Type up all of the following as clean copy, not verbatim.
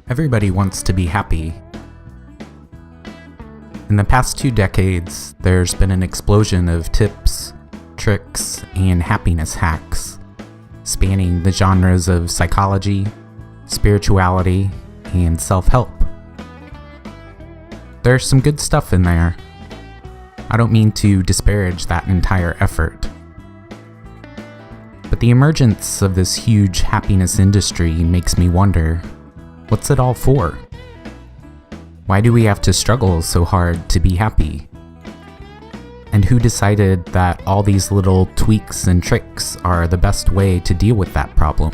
Everybody wants to be happy. In the past 2 decades, there's been an explosion of tips, tricks, and happiness hacks, spanning the genres of psychology, spirituality, and self-help. There's some good stuff in there. I don't mean to disparage that entire effort. But the emergence of this huge happiness industry makes me wonder, what's it all for? Why do we have to struggle so hard to be happy? And who decided that all these little tweaks and tricks are the best way to deal with that problem?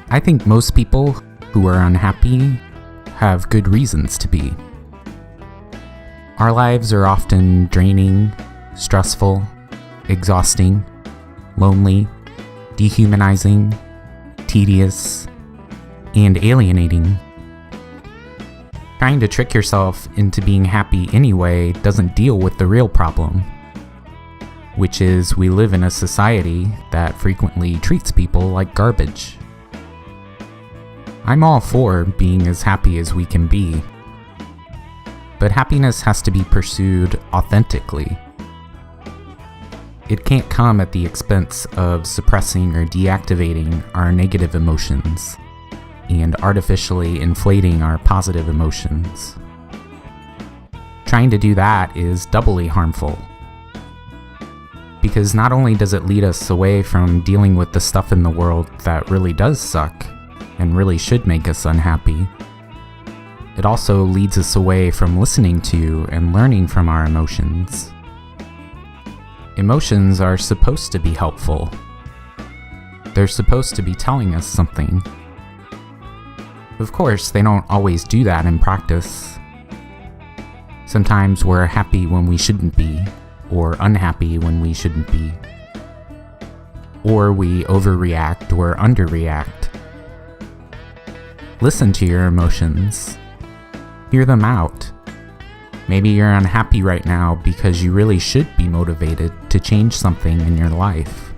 I think most people who are unhappy have good reasons to be. Our lives are often draining, stressful, exhausting, lonely, dehumanizing, tedious, and alienating. Trying to trick yourself into being happy anyway doesn't deal with the real problem, which is we live in a society that frequently treats people like garbage. I'm all for being as happy as we can be, but happiness has to be pursued authentically. It can't come at the expense of suppressing or deactivating our negative emotions and artificially inflating our positive emotions. Trying to do that is doubly harmful, because not only does it lead us away from dealing with the stuff in the world that really does suck and really should make us unhappy, it also leads us away from listening to and learning from our emotions. Emotions are supposed to be helpful. They're supposed to be telling us something. Of course, they don't always do that in practice. Sometimes we're happy when we shouldn't be, or unhappy when we shouldn't be. Or we overreact or underreact. Listen to your emotions. Hear them out. Maybe you're unhappy right now because you really should be motivated to change something in your life.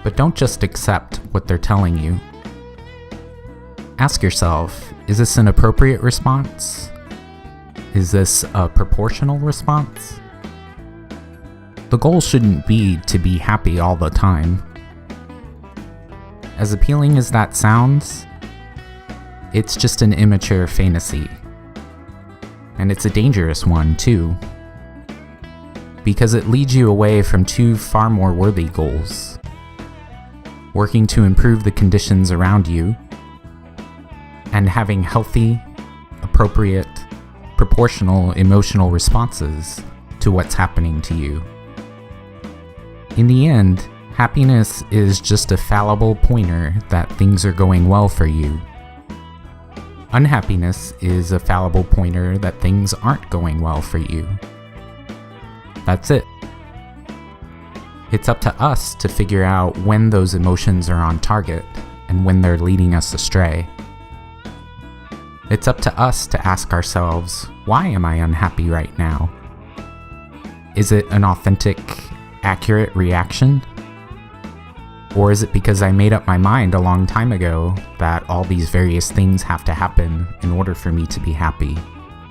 But don't just accept what they're telling you. Ask yourself, is this an appropriate response? Is this a proportional response? The goal shouldn't be to be happy all the time. As appealing as that sounds, it's just an immature fantasy. And it's a dangerous one, too, because it leads you away from 2 far more worthy goals: working to improve the conditions around you, and having healthy, appropriate, proportional emotional responses to what's happening to you. In the end, happiness is just a fallible pointer that things are going well for you. Unhappiness is a fallible pointer that things aren't going well for you. That's it. It's up to us to figure out when those emotions are on target and when they're leading us astray. It's up to us to ask ourselves, why am I unhappy right now? Is it an authentic, accurate reaction? Or is it because I made up my mind a long time ago that all these various things have to happen in order for me to be happy,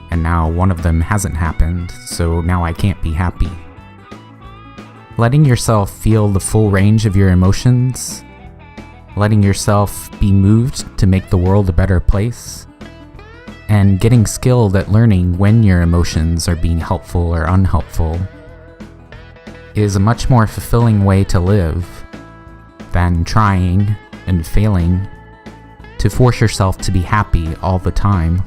and now one of them hasn't happened, so now I can't be happy? Letting yourself feel the full range of your emotions, letting yourself be moved to make the world a better place, and getting skilled at learning when your emotions are being helpful or unhelpful is a much more fulfilling way to live than trying and failing to force yourself to be happy all the time.